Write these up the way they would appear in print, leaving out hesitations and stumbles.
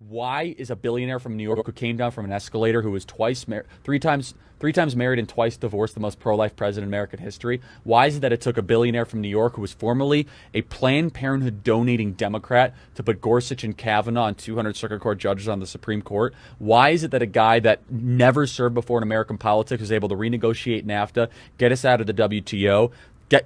Why is a billionaire from New York who came down from an escalator, who was three times married and twice divorced, the most pro-life president in American history? Why is it that it took a billionaire from New York who was formerly a Planned Parenthood donating Democrat to put Gorsuch and Kavanaugh and 200 Circuit Court judges on the Supreme Court? Why is it that a guy that never served before in American politics was able to renegotiate NAFTA, get us out of the WTO,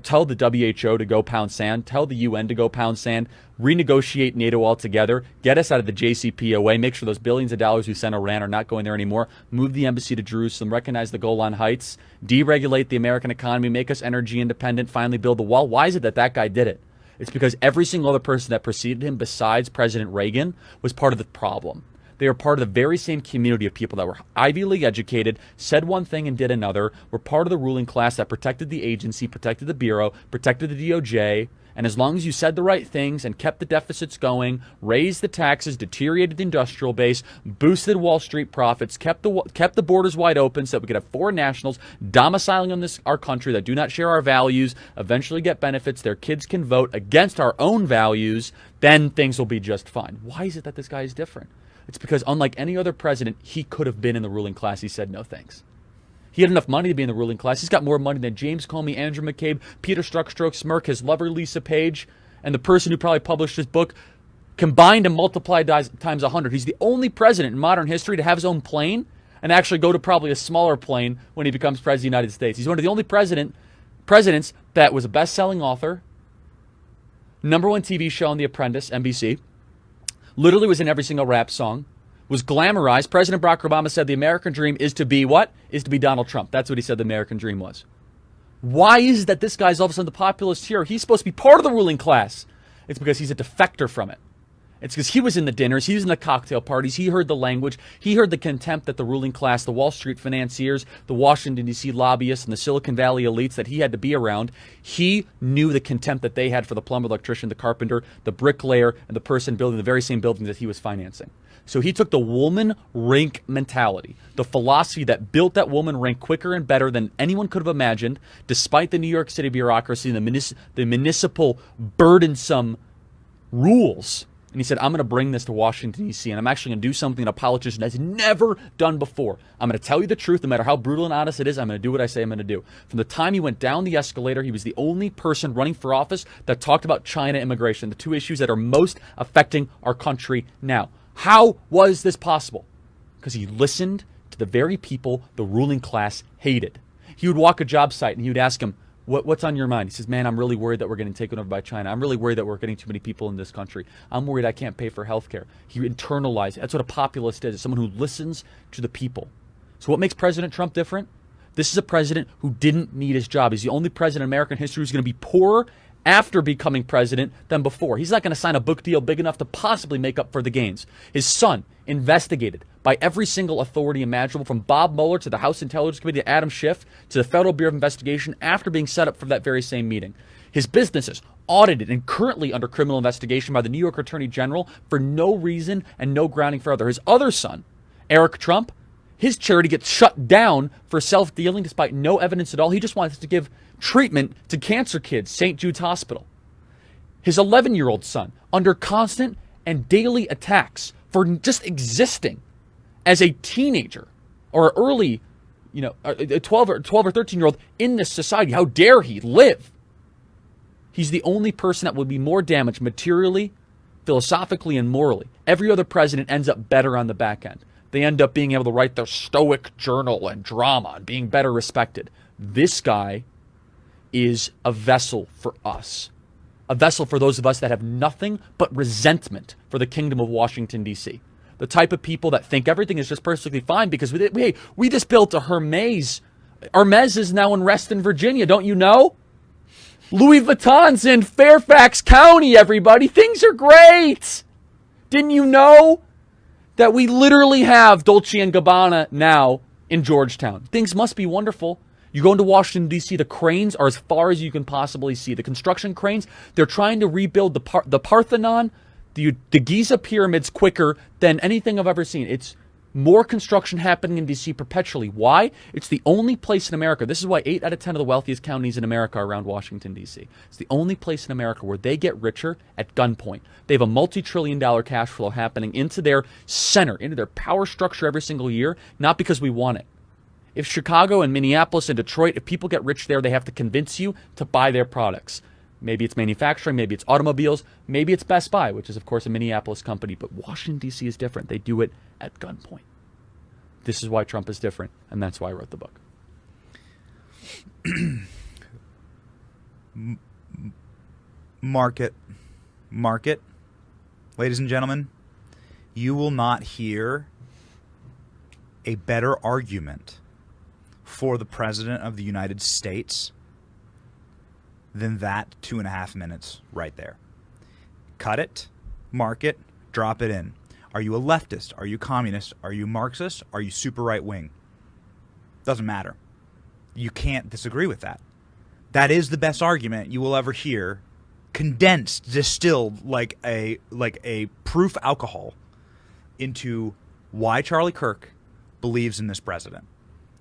tell the WHO to go pound sand, tell the UN to go pound sand, renegotiate NATO altogether, get us out of the JCPOA, make sure those billions of dollars we sent Iran are not going there anymore, move the embassy to Jerusalem, recognize the Golan Heights, deregulate the American economy, make us energy independent, finally build the wall? Why is it that that guy did it? It's because every single other person that preceded him besides President Reagan was part of the problem. They are part of the very same community of people that were Ivy League educated, said one thing and did another, were part of the ruling class that protected the agency, protected the Bureau, protected the DOJ. And as long as you said the right things and kept the deficits going, raised the taxes, deteriorated the industrial base, boosted Wall Street profits, kept the borders wide open so that we could have foreign nationals domiciling in our country that do not share our values, eventually get benefits, their kids can vote against our own values, then things will be just fine. Why is it that this guy is different? It's because unlike any other president, he could have been in the ruling class. He said no thanks. He had enough money to be in the ruling class. He's got more money than James Comey, Andrew McCabe, Peter Strzok, Smirk, his lover Lisa Page, and the person who probably published his book combined and multiplied times 100. He's the only president in modern history to have his own plane and actually go to probably a smaller plane when he becomes president of the United States. He's one of the only presidents that was a best-selling author, #1 TV show on The Apprentice, NBC, literally was in every single rap song, was glamorized. President Barack Obama said the American dream is to be what? Is to be Donald Trump. That's what he said the American dream was. Why is it that this guy's all of a sudden the populist hero? He's supposed to be part of the ruling class. It's because he's a defector from it. It's because he was in the dinners, he was in the cocktail parties, he heard the language, he heard the contempt that the ruling class, the Wall Street financiers, the Washington, D.C. lobbyists, and the Silicon Valley elites that he had to be around. He knew the contempt that they had for the plumber, electrician, the carpenter, the bricklayer, and the person building the very same building that he was financing. So he took the woman rink mentality, the philosophy that built that woman rink quicker and better than anyone could have imagined, despite the New York City bureaucracy and the municipal burdensome rules. And he said, I'm going to bring this to Washington, D.C., and I'm actually going to do something that a politician has never done before. I'm going to tell you the truth, no matter how brutal and honest it is. I'm going to do what I say I'm going to do. From the time he went down the escalator, he was the only person running for office that talked about China immigration, the two issues that are most affecting our country now. How was this possible? Because he listened to the very people the ruling class hated. He would walk a job site and he would ask him, what's on your mind? He says, man, I'm really worried that we're getting taken over by China. I'm really worried that we're getting too many people in this country. I'm worried I can't pay for health care. He internalized it. That's what a populist is. It's someone who listens to the people. So what makes President Trump different? This is a president who didn't need his job. He's the only president in American history who's going to be poorer after becoming president than before. He's not going to sign a book deal big enough to possibly make up for the gains. His son, investigated by every single authority imaginable, from Bob Mueller to the House Intelligence Committee to Adam Schiff to the Federal Bureau of Investigation, after being set up for that very same meeting. His businesses audited and currently under criminal investigation by the New York Attorney General for no reason and no grounding further. His other son, Eric Trump, his charity gets shut down for self-dealing despite no evidence at all. He just wants to give treatment to cancer kids, St. Jude's Hospital. His 11-year-old son, under constant and daily attacks for just existing as a teenager or early, a 12 or 13-year-old in this society. How dare he live? He's the only person that would be more damaged materially, philosophically, and morally. Every other president ends up better on the back end. They end up being able to write their stoic journal and drama and being better respected. This guy is a vessel for us. A vessel for those of us that have nothing but resentment for the kingdom of Washington, D.C. The type of people that think everything is just perfectly fine because we just built a Hermes. Hermes is now in Reston, Virginia. Don't you know? Louis Vuitton's in Fairfax County, everybody. Things are great. Didn't you know that we literally have Dolce & Gabbana now in Georgetown? Things must be wonderful. You go into Washington, D.C., the cranes are as far as you can possibly see. The construction cranes, they're trying to rebuild the Parthenon, the Giza pyramids quicker than anything I've ever seen. It's More construction happening in D.C. perpetually. Why? It's the only place in America. This is why 8 out of 10 of the wealthiest counties in America are around Washington, D.C. It's the only place in America where they get richer at gunpoint. They have a multi-trillion-dollar cash flow happening into their center, into their power structure every single year, not because we want it. If Chicago and Minneapolis and Detroit, if people get rich there, they have to convince you to buy their products. Maybe it's manufacturing, maybe it's automobiles, maybe it's Best Buy, which is, of course, a Minneapolis company. But Washington, D.C. is different. They do it at gunpoint. This is why Trump is different, and that's why I wrote the book. Market. Ladies and gentlemen, you will not hear a better argument for the President of the United States than that 2.5 minutes right there. Cut it, mark it, drop it in. Are you a leftist? Are you communist? Are you Marxist? Are you super right wing? Doesn't matter. You can't disagree with that. That is the best argument you will ever hear, condensed, distilled like a proof alcohol into why Charlie Kirk believes in this president.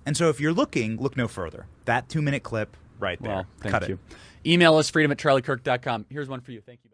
And so if you're looking, look no further. That 2-minute clip right there. Well, Cut thank you. it. Email us freedom@charliekirk.com. Here's one for you. Thank you.